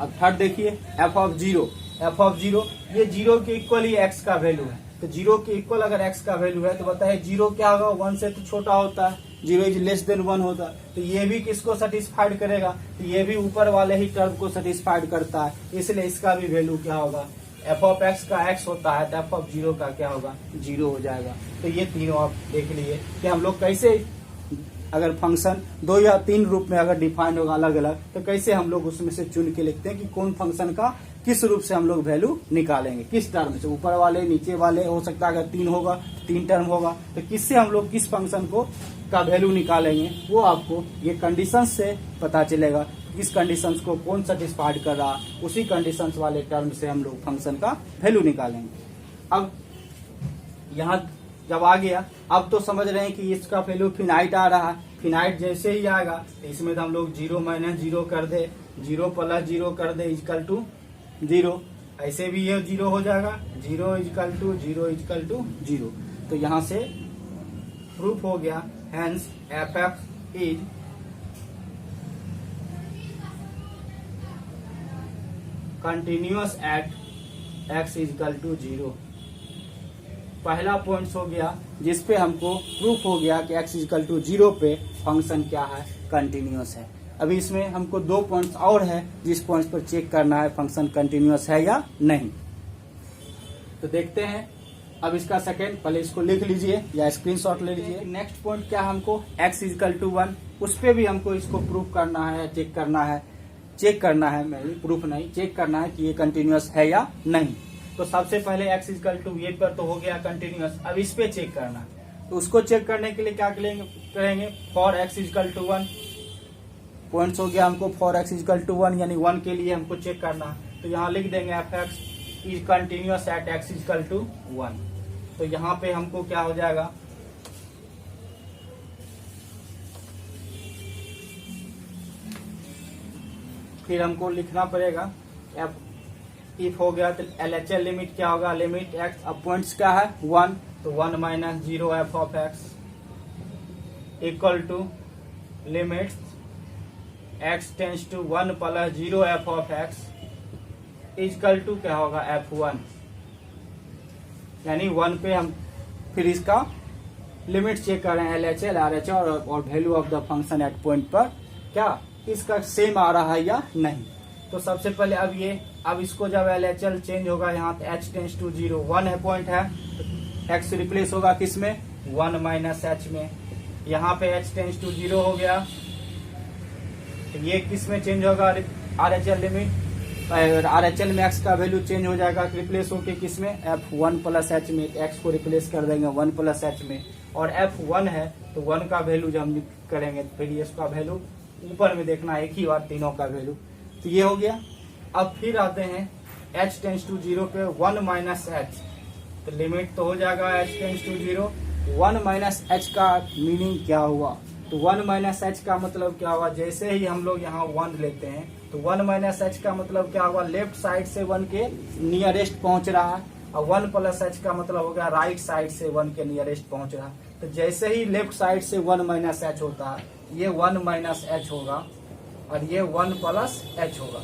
अब थर्ड देखिए एफ ऑफ 0, एफ ऑफ 0 ये 0 के इक्वल ही एक्स का वैल्यू है। तो 0 के इक्वल अगर x का वैल्यू है तो बताइए 0 क्या होगा, 1 से तो छोटा होता है, 0 इज लेस देन 1 होता है। तो ये भी किसको सेटिस्फाइड करेगा, तो ये भी ऊपर वाले ही टर्म को सेटिस्फाइड करता है। इसलिए इसका भी वैल्यू क्या होगा, एफ ऑफ एक्स का x होता है तो एफ ऑफ 0 का क्या होगा 0 हो जाएगा। तो ये तीनों आप देख लिए कि हम लोग कैसे अगर फंक्शन 2 या 3 रूप में अगर डिफाइन होगा अलग अलग तो कैसे हम लोग उसमें से चुन के लिखते हैं कि कौन फंक्शन का किस रूप से हम लोग वैल्यू निकालेंगे, किस टर्म से, ऊपर वाले नीचे वाले, हो सकता है अगर 3 होगा 3 टर्म होगा तो किससे हम लोग किस फंक्शन को का वैल्यू निकालेंगे वो आपको ये कंडीशन से पता चलेगा। किस कंडीशन को कौन सेटिस्फाइड कर रहा, उसी कंडीशन वाले टर्म से हम लोग फंक्शन का वैल्यू निकालेंगे। अब यहाँ जब आ गया अब तो समझ रहे हैं कि इसका वैल्यू फिनाइट आ रहा है। फिनाइट जैसे ही आएगा तो इसमें तो हम लोग 0 माइनस 0 कर दे, 0 प्लस 0 कर दे इजकल टू 0, ऐसे भी ये 0 हो जाएगा, 0 इजकल टू 0 इजकल टू 0। तो यहाँ से प्रूफ हो गया, hence f x is continuous at x equal to 0। पहला पॉइंट हो गया जिसपे हमको प्रूफ हो गया कि x इक्वल टू 0 पे फंक्शन क्या है, कंटिन्यूअस है। अभी इसमें हमको 2 पॉइंट्स और है जिस पॉइंट्स पर चेक करना है फंक्शन कंटिन्यूअस है या नहीं। तो देखते हैं अब इसका सेकेंड, पहले इसको लिख लीजिए या स्क्रीनशॉट ले लीजिए। नेक्स्ट पॉइंट क्या हमको x इक्वल टू 1, उस पे भी हमको इसको प्रूफ करना है, चेक करना है, प्रूफ नहीं चेक करना है कि ये कंटिन्यूअस है या नहीं। तो सबसे पहले x इक्वल टू ये पर तो हो गया कंटिन्यूअस, अब इस पे चेक करना है। तो उसको चेक करने के लिए क्या करेंगे, for x equal to 1 points हो गया हमको, फॉर x इक्वल टू 1 यानी 1 के लिए हमको चेक करना है। तो यहाँ लिख देंगे f x is continuous at x equal to 1। तो यहाँ पे हमको क्या हो जाएगा, फिर हमको लिखना पड़ेगा एफ इफ हो गया तो LHL लिमिट क्या होगा, लिमिट x, अब पॉइंट्स क्या है 1, तो 1 minus 0 f of x equal to limit x tends to 1 plus 0 f of x equal to क्या होगा f1, यानी 1 पे हम फिर इसका लिमिट चेक कर रहे हैं LHL RHL और value of the function at point पर क्या इसका सेम आ रहा है या नहीं। तो सबसे पहले अब इसको जब LHL चेंज होगा यहाँ पे h टेंस टू 0, 1 है पॉइंट है तो x रिप्लेस होगा किसमें 1 माइनस h में, यहाँ पे h टेंस टू 0 हो गया तो ये किस में चेंज होगा RHL लिमिट, RHL में x का वैल्यू चेंज हो जाएगा, रिप्लेस होके किसमें f1 प्लस h में, x को रिप्लेस कर देंगे 1 प्लस h में, और f1 है तो 1 का वैल्यू जब हम करेंगे तो फिर इसका वैल्यू ऊपर में देखना एक ही बार तीनों का वैल्यू, तो ये हो गया। अब फिर आते हैं h टेंस टू 0 पे 1 माइनस h, तो लिमिट तो हो जाएगा h tends to 0, 1 minus h का मीनिंग क्या हुआ, तो 1 माइनस h का मतलब क्या हुआ, जैसे ही हम लोग यहाँ 1 लेते हैं तो 1 माइनस h का मतलब क्या हुआ, लेफ्ट साइड से 1 के नियरेस्ट पहुंच रहा है, और 1 प्लस h का मतलब हो गया राइट साइड से 1 के नियरेस्ट पहुंच रहा है। तो जैसे ही लेफ्ट साइड से 1 माइनस h होता है, ये 1 माइनस h होगा और ये 1 प्लस h होगा।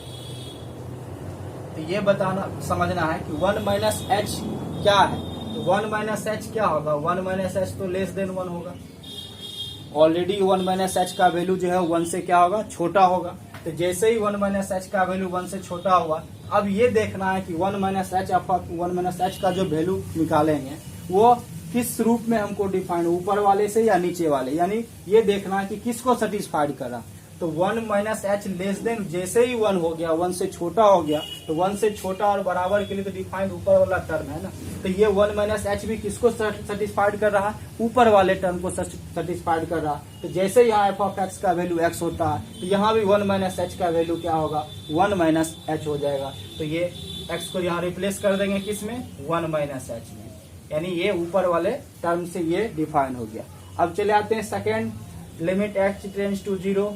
तो ये बताना समझना है कि 1 माइनस h क्या है, तो 1 माइनस h क्या होगा, 1 माइनस h तो लेस देन 1 होगा, ऑलरेडी 1 माइनस h का वैल्यू जो है 1 से क्या होगा, छोटा होगा। तो जैसे ही 1 माइनस h का वैल्यू 1 से छोटा हुआ, अब ये देखना है कि 1 माइनस h, 1 माइनस h का जो वैल्यू निकालेंगे वो किस रूप में हमको डिफाइन, ऊपर वाले से या नीचे वाले, यानी ये देखना है कि किसको सेटिस्फाइड करा। तो 1 माइनस h लेस देन, जैसे ही 1 हो गया 1 से छोटा हो गया, तो 1 से छोटा और बराबर के लिए तो डिफाइंड ऊपर वाला टर्म है ना, तो ये 1 माइनस h भी किसको सेटिस्फाइड कर रहा है, ऊपर वाले टर्म को सेटिस्फाइड कर रहा है। तो जैसे यहाँ f ऑफ x का वैल्यू x होता है, तो यहाँ भी 1 माइनस h का वैल्यू क्या होगा, 1 माइनस h हो जाएगा। तो ये x को यहाँ रिप्लेस कर देंगे किसमें, 1 माइनस h में, यानी ये ऊपर वाले टर्म से ये डिफाइन हो गया। अब चले आते हैं second, limit x tends to 0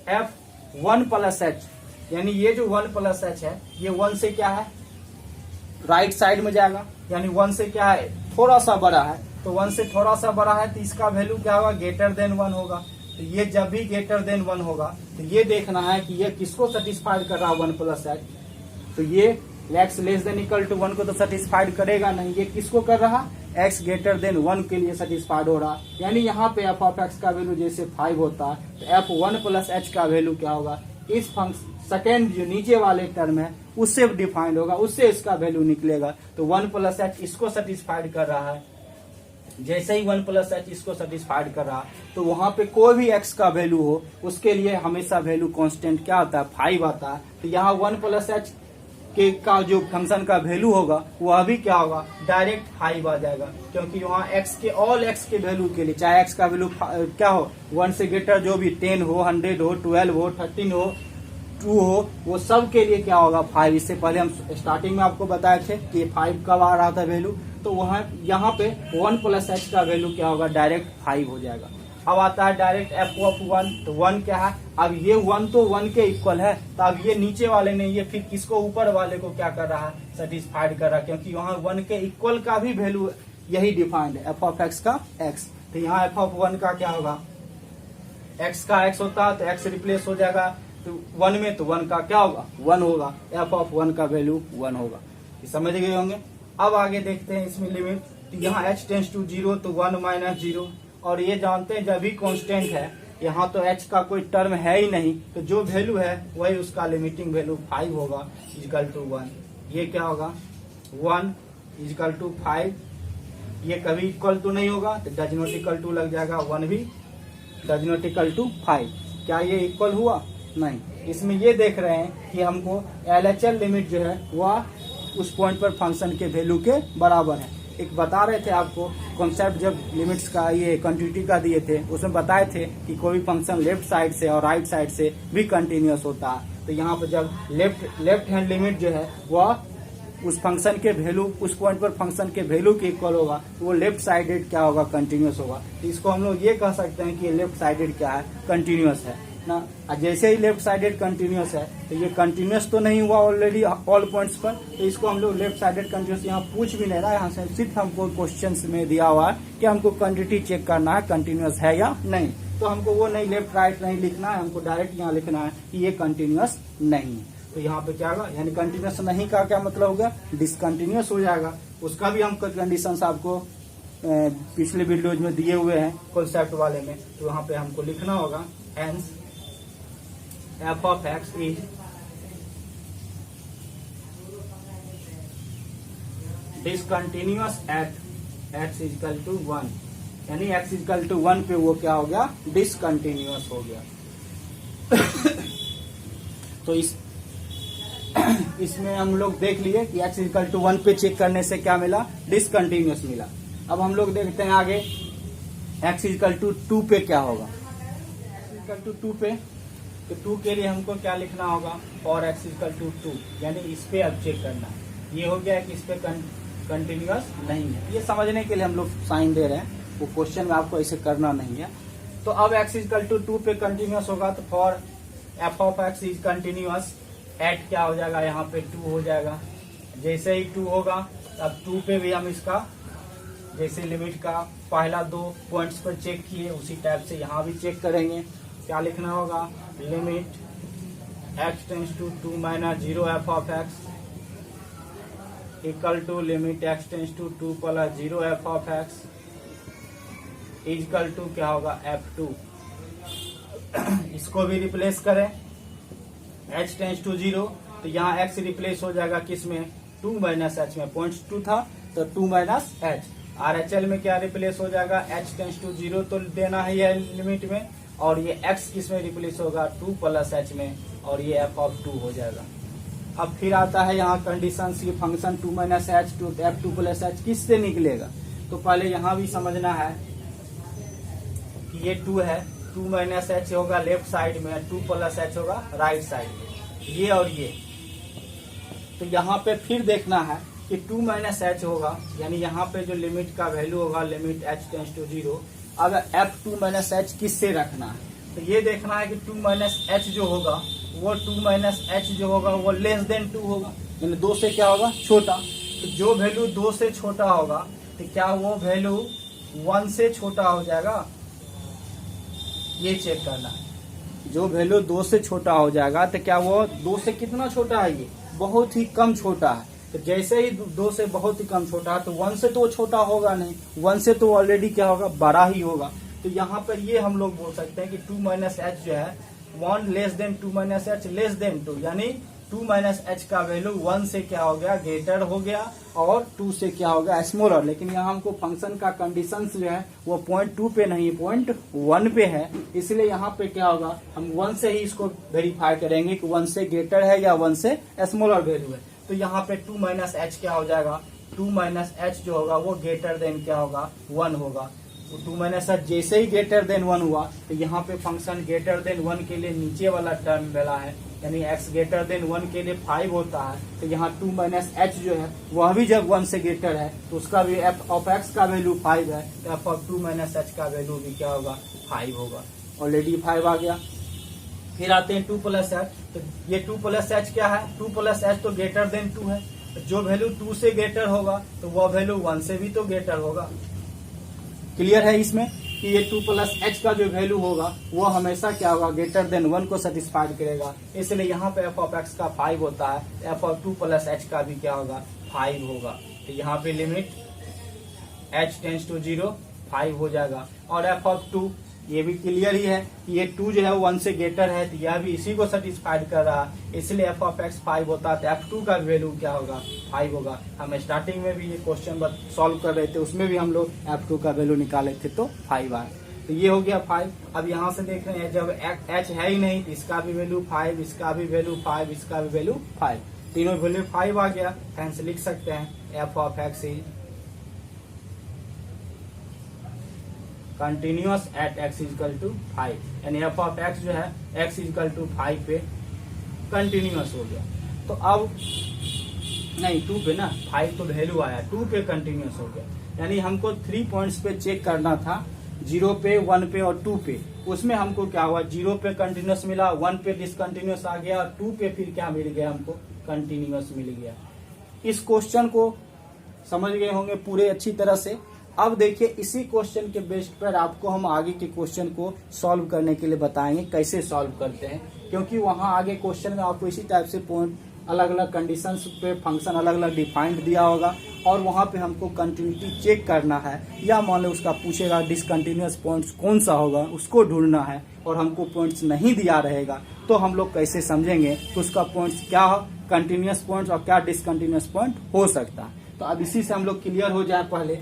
f1 plus h, यानी ये जो 1 प्लस h है ये 1 से क्या है, राइट साइड में जाएगा, यानी 1 से क्या है, थोड़ा सा बड़ा है, तो 1 से थोड़ा सा बड़ा है तो इसका वैल्यू क्या होगा, ग्रेटर देन 1 होगा। तो ये जब भी ग्रेटर देन 1 होगा तो ये देखना है कि ये किसको सेटिस्फाइड कर रहा है 1 प्लस h, तो ये x less than equal to 1 को तो सेटिस्फाइड करेगा नहीं, ये किसको कर रहा, x ग्रेटर देन 1 के लिए सेटिस्फाइड हो रहा, यानी यहाँ पे f ऑफ x का वैल्यू जैसे 5 होता है तो f1 प्लस h का वैल्यू क्या होगा, इस फंक्शन सेकेंड जो नीचे वाले टर्म है उससे डिफाइंड होगा, उससे इसका वैल्यू निकलेगा। तो 1 प्लस h इसको सेटिस्फाइड कर रहा है, जैसे ही 1 प्लस h इसको सेटिस्फाइड कर रहा, तो वहां पे कोई भी x का वैल्यू हो उसके लिए हमेशा वैल्यू कांस्टेंट क्या आता है, 5 आता है। तो यहाँ 1 प्लस h के का जो फंक्शन का वैल्यू होगा वो अभी क्या होगा, डायरेक्ट 5 आ जाएगा, क्योंकि वहाँ x के ऑल x के वैल्यू के लिए, चाहे x का वैल्यू क्या हो, 1 से ग्रेटर जो भी 10 हो, 100 हो, 12 हो, 13 हो, 2 हो, वो सब के लिए क्या होगा 5। इससे पहले हम स्टार्टिंग में आपको बताए थे कि 5 कब आ रहा था वैल्यू, तो वहाँ यहाँ पे 1 प्लस h का वैल्यू क्या होगा, डायरेक्ट 5 हो जाएगा। अब आता है डायरेक्ट f ऑफ 1, तो 1 क्या है, अब ये 1 तो 1 के इक्वल है, तो अब ये नीचे वाले ने ये फिर किसको, ऊपर वाले को क्या कर रहा है, सेटिस्फाइड कर रहा है, क्योंकि वहाँ 1 के इक्वल का भी वैल्यू यही डिफाइंड है, f ऑफ x का x। तो यहाँ f ऑफ 1 का क्या होगा, x का x होता है तो x रिप्लेस हो जाएगा, तो 1 में तो 1 का क्या होगा, 1 होगा, f ऑफ 1 का वैल्यू 1 होगा। ये समझ गए होंगे। अब आगे देखते हैं इसमें लिमिट, तो यहाँ h टेंड्स टू 0 तो 1 माइनस 0, और ये जानते हैं जब भी कांस्टेंट है, यहाँ तो h का कोई टर्म है ही नहीं, तो जो वैल्यू है वही उसका लिमिटिंग वैल्यू 5 होगा इक्वल टू 1। ये क्या होगा, 1 इक्वल टू 5, ये कभी इक्वल टू नहीं होगा तो डज नॉट इक्वल टू लग जाएगा, 1 भी डज नॉट इक्वल टू 5। क्या ये इक्वल हुआ, नहीं। इसमें ये देख रहे हैं कि हमको LHL लिमिट जो है वह उस पॉइंट पर फंक्शन के वैल्यू के बराबर है। एक बता रहे थे आपको कॉन्सेप्ट, जब लिमिट्स का ये कंटिन्यूटी का दिए थे उसमें बताए थे कि कोई फंक्शन लेफ्ट साइड से और राइट साइड से भी कंटिन्यूअस होता है। तो यहाँ पर जब लेफ्ट हैंड लिमिट जो है वह उस फंक्शन के वैल्यू, उस पॉइंट पर फंक्शन के वैल्यू के इक्वल होगा, तो वो लेफ्ट साइडेड क्या होगा, कंटिन्यूअस होगा। तो इसको हम लोग ये कह सकते हैं कि लेफ्ट साइडेड क्या है, कंटिन्यूअस है ना। जैसे ही लेफ्ट साइडेड कंटिन्यूअस है तो ये कंटिन्यूअस तो नहीं हुआ ऑलरेडी ऑल पॉइंट्स पर, तो इसको हम लोग लेफ्ट साइडेड कंटिन्यूअस यहाँ पूछ भी नहीं रहा है, यहाँ से सिर्फ हमको क्वेश्चंस में दिया हुआ है कि हमको क्वांटिटी चेक करना है कंटिन्यूअस है या नहीं, तो हमको वो नहीं लेफ्ट राइट नहीं लिखना है, हमको डायरेक्ट यहाँ लिखना है कि ये कंटिन्यूअस नहीं है। तो यहाँ पे क्या होगा, यानी कंटिन्यूअस नहीं का क्या मतलब होगा, डिसकंटिन्यूअस हो जाएगा। उसका भी हम कंडीशंस आपको पिछले वीडियोज में दिए हुए हैं कॉन्सेप्ट वाले में, तो वहाँ पे हमको लिखना होगा hence f of x is discontinuous at x is equal to 1, यानी x is equal to 1 पे वो क्या हो गया, डिसकंटिन्यूअस हो गया। तो इसमें हम लोग देख लिए कि x इक्वल टू 1 पे चेक करने से क्या मिला, डिसकंटिन्यूअस मिला। अब हम लोग देखते हैं आगे x इक्वल टू 2 पे क्या होगा। x इक्वल टू 2 पे, तो 2 के लिए हमको क्या लिखना होगा, और x इक्वल टू 2, यानी इस पे अब चेक करना है। ये हो गया कि इस पे कंटिन्यूअस नहीं है, ये समझने के लिए हम लोग साइन दे रहे हैं, वो क्वेश्चन में आपको ऐसे करना नहीं है। तो अब x इक्वल टू 2 पे कंटिन्यूअस होगा, तो for f of x is continuous eight क्या हो जाएगा, यहाँ पे 2 हो जाएगा। जैसे ही 2 होगा, अब 2 पे भी हम इसका जैसे लिमिट का पहला 2 पॉइंट्स पर चेक किए, उसी टाइप से यहाँ भी चेक करेंगे। क्या लिखना होगा, limit x tends to 2 minus 0 f of x equal to limit x tends to 2 plus 0 f of x equal to क्या होगा, f2। इसको भी रिप्लेस करें, h टेंस टू 0, तो यहाँ x रिप्लेस हो जाएगा किसमें, 2 माइनस h में, पॉइंट 2 था तो 2 माइनस h। RHL में क्या रिप्लेस हो जाएगा, h टेंस टू 0 तो देना है ये लिमिट में, और ये x किस में रिप्लेस होगा, 2 प्लस h में, और ये f ऑफ 2 हो जाएगा। अब फिर आता है यहाँ कंडीशन, ये function 2 minus h to f2 plus h किससे निकलेगा। तो पहले यहाँ भी समझना है कि ये 2 है, 2 माइनस h होगा लेफ्ट साइड में, 2 प्लस h होगा राइट साइड में, ये और ये। तो यहाँ पे फिर देखना है कि 2 माइनस h होगा, यानी यहाँ पे जो लिमिट का वैल्यू होगा, लिमिट h टेंस टू 0। अब f2 माइनस h किससे रखना है, तो ये देखना है कि 2 माइनस h जो होगा वो 2 माइनस h जो होगा वो लेस देन 2 होगा, यानी 2 से क्या होगा, छोटा। तो जो वैल्यू 2 से छोटा होगा तो क्या वो वैल्यू 1 से छोटा हो जाएगा, ये चेक करना है। जो वैल्यू 2 से छोटा हो जाएगा तो क्या वो 2 से कितना छोटा है, ये बहुत ही कम छोटा है। तो जैसे ही 2 से बहुत ही कम छोटा है, तो 1 से तो वो छोटा होगा नहीं, 1 से तो ऑलरेडी क्या होगा, बड़ा ही होगा। तो यहाँ पर ये हम लोग बोल सकते हैं कि 2 माइनस एच जो है 1 less then 2 minus H less than 2, यानी 2 माइनस एच का वैल्यू 1 से क्या हो गया, ग्रेटर हो गया, और 2 से क्या हो गया, स्मॉलर। लेकिन यहाँ हमको फंक्शन का कंडीशन जो है वो 0.2 पे नहीं 0.1 पे है, इसलिए यहाँ पे क्या होगा, हम 1 से ही इसको वेरीफाई करेंगे कि 1 से ग्रेटर है या 1 से स्मॉलर वैल्यू है। तो यहाँ पे 2 माइनस एच क्या हो जाएगा, 2 माइनस एच जो होगा वो ग्रेटर देन क्या होगा, 1 होगा। तो 2 माइनस एच जैसे ही ग्रेटर देन 1 हुआ, तो यहाँ पे फंक्शन ग्रेटर देन 1 के लिए नीचे वाला टर्म मिला है, यानी x ग्रेटर देन 1 के लिए 5 होता है। तो यहाँ 2 माइनस एच जो है वह भी जब 1 से ग्रेटर है तो उसका भी f ऑफ x का वैल्यू 5 है, तो f ऑफ 2 माइनस एच का वैल्यू भी क्या होगा, 5 होगा। ऑलरेडी 5 आ गया। फिर आते हैं 2 प्लस एच, तो ये 2 प्लस एच क्या है, 2 प्लस एच तो ग्रेटर देन 2 है, जो वैल्यू 2 से ग्रेटर होगा तो वह वैल्यू 1 से भी तो ग्रेटर होगा। क्लियर है इसमें कि ये 2 प्लस एच का जो वैल्यू होगा वो हमेशा क्या होगा, ग्रेटर देन 1 को सेटिस्फाइड करेगा, इसलिए यहाँ पे f ऑफ x का 5 होता है, f ऑफ 2 प्लस एच का भी क्या होगा, 5 होगा। तो यहाँ पे लिमिट h टेंस टू 0 5 हो जाएगा। और f ऑफ 2 ये भी क्लियर ही है कि ये 2 जो है 1 से ग्रेटर है, तो यह भी इसी को सेटिस्फाइड कर रहा है, इसलिए f ऑफ x 5 होता है, तो f2 का वैल्यू क्या होगा, 5 होगा। हम स्टार्टिंग में भी ये क्वेश्चन सॉल्व कर रहे थे, उसमें भी हम लोग f2 का वैल्यू निकाले थे, तो 5 आया। तो ये हो गया 5। अब यहाँ से देख रहे हैं जब h है ही नहीं, तो इसका भी वैल्यू 5, इसका भी वैल्यू 5, इसका भी वैल्यू 5, तीनों वैल्यू 5 आ गया। हेंस लिख सकते हैं f of x is continuous at x equal to 5, यानी f ऑफ x जो है x इक्वल टू 5 पे कंटिन्यूअस हो गया। तो अब नहीं 2 पे ना, 5 तो वैल्यू आया, 2 पे कंटिन्यूअस हो गया, यानी हमको 3 पॉइंट्स पे चेक करना था, 0 पे, 1 पे और 2 पे। उसमें हमको क्या हुआ, 0 पे कंटिन्यूअस मिला, 1 पे डिसकंटिन्यूअस आ गया, और 2 पे फिर क्या मिल गया, हमको कंटिन्यूअस मिल गया। इस क्वेश्चन को समझ गए होंगे पूरे अच्छी तरह से। अब देखिए इसी क्वेश्चन के बेस पर आपको हम आगे के क्वेश्चन को सॉल्व करने के लिए बताएंगे कैसे सॉल्व करते हैं, क्योंकि वहां आगे क्वेश्चन में आपको इसी टाइप से पॉइंट अलग अलग कंडीशंस पे फंक्शन अलग अलग डिफाइंड दिया होगा, और वहां पे हमको कंटिन्यूटी चेक करना है, या मान लो उसका पूछेगा डिसकंटिन्यूअस पॉइंट्स कौन सा होगा, उसको ढूंढना है, और हमको पॉइंट्स नहीं दिया रहेगा तो हम लोग कैसे समझेंगे कि उसका पॉइंट्स क्या कंटिन्यूअस पॉइंट्स और क्या डिसकंटिन्यूअस पॉइंट हो सकता है। तो अब इसी से हम लोग क्लियर हो जाए। पहले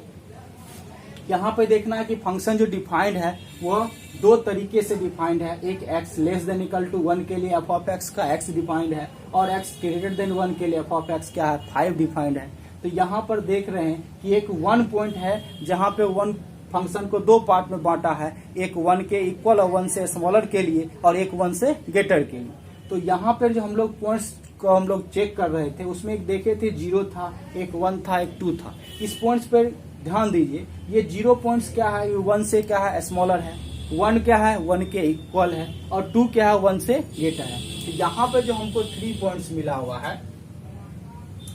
यहाँ पे देखना है कि फंक्शन जो डिफाइंड है वो दो तरीके से डिफाइंड है, एक x less than equal to 1 के लिए एफ ऑफ एक्स का x डिफाइंड है और x ग्रेटर देन 1 के लिए एफ ऑफ एक्स क्या है 5 डिफाइंड है। तो यहाँ पर देख रहे हैं कि एक 1 पॉइंट है जहाँ पे 1 फंक्शन को दो पार्ट में बांटा है, एक 1 के इक्वल और 1 से स्मॉलर के लिए और एक 1 से ग्रेटर के लिए। तो यहाँ पर जो हम लोग पॉइंट्स को हम लोग चेक कर रहे थे उसमें एक देखे थे 0 था, एक 1 था, एक 2 था। इस पॉइंट्स पर ध्यान दीजिए, ये 0 पॉइंट्स क्या है, ये 1 से क्या है स्मॉलर है, 1 क्या है 1 के इक्वल है और 2 क्या है 1 से ग्रेटर है। तो यहाँ पे जो हमको 3 पॉइंट्स मिला हुआ है,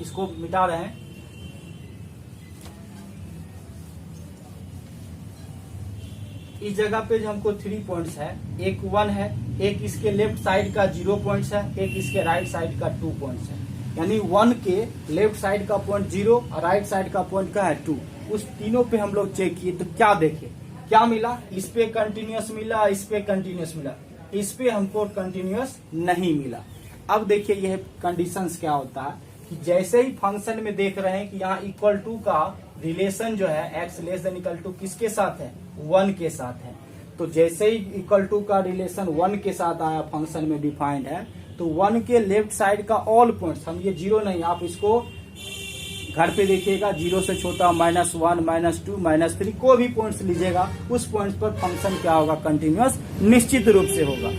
इसको मिटा रहे हैं। इस जगह पे जो हमको 3 पॉइंट्स है, एक 1 है, एक इसके लेफ्ट साइड का 0 पॉइंट्स है, एक इसके राइट साइड का 2 पॉइंट्स है। यानी 1 के लेफ्ट साइड का पॉइंट 0 और राइट साइड का पॉइंट का है 2। उस तीनों पे हम लोग चेक किए तो क्या देखे, क्या मिला, इस पे कंटिन्यूअस मिला, इस पे कंटिन्यूअस मिला, इस पे हमको कंटिन्यूअस नहीं मिला। अब देखिए यह कंडीशंस क्या होता है कि जैसे ही फंक्शन में देख रहे हैं कि यहाँ इक्वल टू का रिलेशन जो है x less than equal to किसके साथ है 1 के साथ है। तो जैसे ही इक्वल टू का रिलेशन 1 के साथ आया फंक्शन में डिफाइंड है तो 1 के लेफ्ट साइड का ऑल पॉइंट्स, हम ये 0 नहीं, आप इसको घर पे देखिएगा 0 से छोटा -1 -2 -3 कोई भी पॉइंट्स लीजिएगा, उस पॉइंट्स पर फंक्शन क्या होगा कंटिन्यूअस निश्चित रूप से होगा।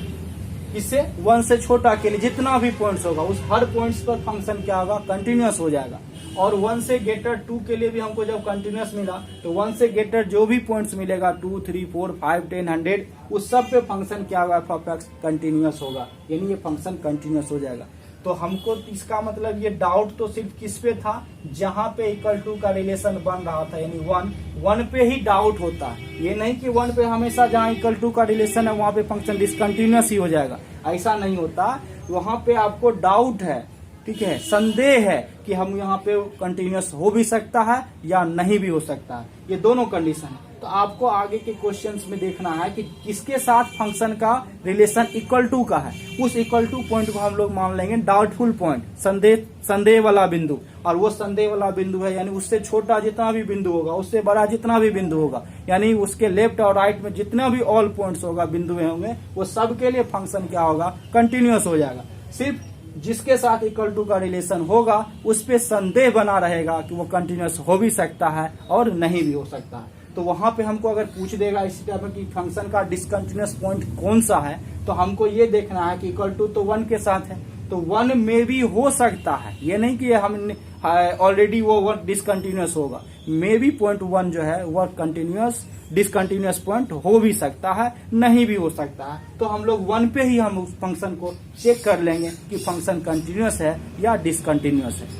इससे 1 से छोटा के लिए जितना भी पॉइंट्स होगा उस हर पॉइंट्स पर फंक्शन क्या होगा कंटिन्यूअस हो जाएगा। और 1 से ग्रेटर 2 के लिए भी हमको जब कंटिन्यूअस मिला तो 1 से ग्रेटर जो भी पॉइंट्स मिलेगा 2, 3, 4, 5, 10, 100 उस सब पे फंक्शन क्या होगा एफ ऑफ एक्स कंटिन्यूअस होगा, यानी ये फंक्शन कंटिन्यूअस हो जाएगा। तो हमको इसका मतलब ये डाउट तो सिर्फ किस पे था, जहां पे इक्वल टू का रिलेशन बन रहा था, यानी 1 पे ही डाउट होता है। ये नहीं कि 1 पे हमेशा जहां इक्वल टू का रिलेशन है वहां पे फंक्शन डिसकंटिन्यूअस ही हो जाएगा, ऐसा नहीं होता। वहां पे आपको डाउट है, ठीक है, संदेह है कि हम यहाँ पे कंटिन्यूअस हो भी सकता है या नहीं भी हो सकता है, ये दोनों कंडीशन है। तो आपको आगे के क्वेश्चंस में देखना है कि किसके साथ फंक्शन का रिलेशन इक्वल टू का है, उस इक्वल टू पॉइंट को हम लोग मान लेंगे डाउटफुल पॉइंट, संदेह वाला बिंदु। और वो संदेह वाला बिंदु है यानी उससे छोटा जितना भी बिंदु होगा, उससे बड़ा जितना भी बिंदु होगा, यानी उसके लेफ्ट और राइट में जितना भी ऑल पॉइंट्स होगा बिंदु होंगे वो सब के लिए फंक्शन क्या होगा कंटिन्यूअस हो जाएगा। सिर्फ जिसके साथ इक्वल टू का रिलेशन होगा उस पे संदेह बना रहेगा कि वो कंटिन्यूअस हो भी सकता है और नहीं भी हो सकता है। तो वहां पे हमको अगर पूछ देगा इसी टाइप में कि फंक्शन का डिसकंटिन्यूअस पॉइंट कौन सा है, तो हमको ये देखना है कि इक्वल टू तो 1 के साथ है, तो 1 में भी हो सकता है, ये नहीं कि हम ऑलरेडी वो 1 डिसकंटिन्यूअस होगा, मे बी पॉइंट 1 जो है वह कंटिन्यूअस डिसकंटिन्यूअस पॉइंट हो भी सकता है, नहीं भी हो सकता है। तो हम लोग 1 पे ही हम उस फंक्शन को चेक कर लेंगे कि फंक्शन कंटिन्यूअस है या डिसकंटिन्यूअस है।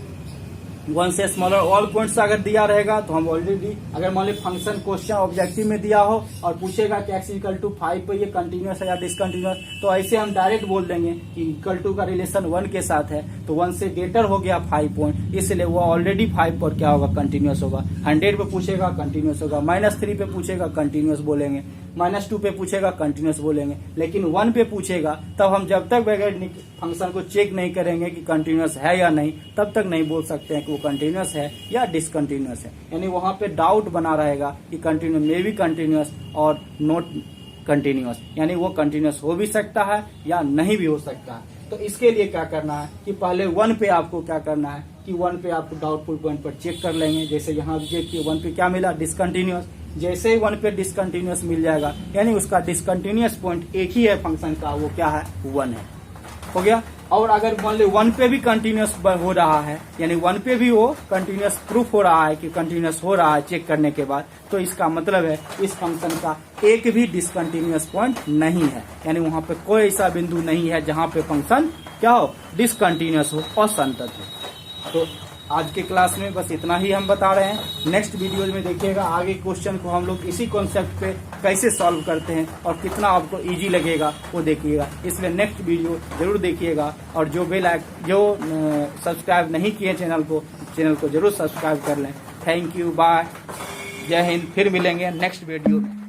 1 से स्मॉलर ऑल पॉइंट्स अगर दिया रहेगा तो हम ऑलरेडी, अगर मान ली फंक्शन क्वेश्चन ऑब्जेक्टिव में दिया हो और पूछेगा कि x इक्वल टू 5 पे ये कंटिन्यूअस है या डिसकंटिन्यूअस, तो ऐसे हम डायरेक्ट बोल देंगे कि इक्वल टू का रिलेशन 1 के साथ है, तो 1 से ग्रेटर हो गया 5 पॉइंट, इसलिए वो ऑलरेडी 5 पर क्या होगा कंटिन्यूअस होगा। 100 पे पूछेगा कंटिन्यूअस होगा, -3 पे पूछेगा कंटिन्यूअस बोलेंगे, -2 पे पूछेगा कंटिन्यूअस बोलेंगे। लेकिन 1 पे पूछेगा तब हम जब तक बगैर फंक्शन को चेक नहीं करेंगे कि कंटिन्यूअस है या नहीं, तब तक नहीं बोल सकते हैं कि वो कंटिन्यूअस है या डिसकंटिन्यूअस है। यानी वहां पे डाउट बना रहेगा कि कंटिन्यूअस मे बी कंटिन्यूअस और नॉट कंटिन्यूअस, यानी वो कंटिन्यूअस हो भी सकता है या नहीं भी हो सकता है। तो इसके लिए क्या करना है कि पहले 1 पे आपको क्या करना है कि 1 पे आपको डाउटफुल पॉइंट पर चेक कर लेंगे। जैसे यहाँ देखिए 1 पे क्या मिला डिसकंटिन्यूअस, जैसे ही 1 पे डिसकंटिन्यूअस मिल जाएगा यानी उसका डिसकंटिन्यूअस पॉइंट एक ही है फंक्शन का, वो क्या है 1 है, हो गया। और अगर मान लो 1 पे भी कंटिन्यूअस हो रहा है, यानी 1 पे भी वो कंटिन्यूअस प्रूफ हो रहा है कि कंटिन्यूअस हो रहा है चेक करने के बाद, तो इसका मतलब है इस फंक्शन का एक भी डिसकंटिन्यूअस पॉइंट नहीं है, यानी वहां पे कोई ऐसा बिंदु नहीं है जहां पे फंक्शन क्या हो डिसकंटिन्यूअस हो, असंतत हो। तो आज के क्लास में बस इतना ही हम बता रहे हैं। नेक्स्ट वीडियो में देखिएगा आगे क्वेश्चन को हम लोग इसी कॉन्सेप्ट पे कैसे सॉल्व करते हैं और कितना आपको इजी लगेगा वो देखिएगा। इसलिए नेक्स्ट वीडियो जरूर देखिएगा और जो सब्सक्राइब नहीं किए चैनल को जरूर सब्सक्राइब कर लें। थैंक यू, बाय, जय हिंद। फिर मिलेंगे नेक्स्ट वीडियो में।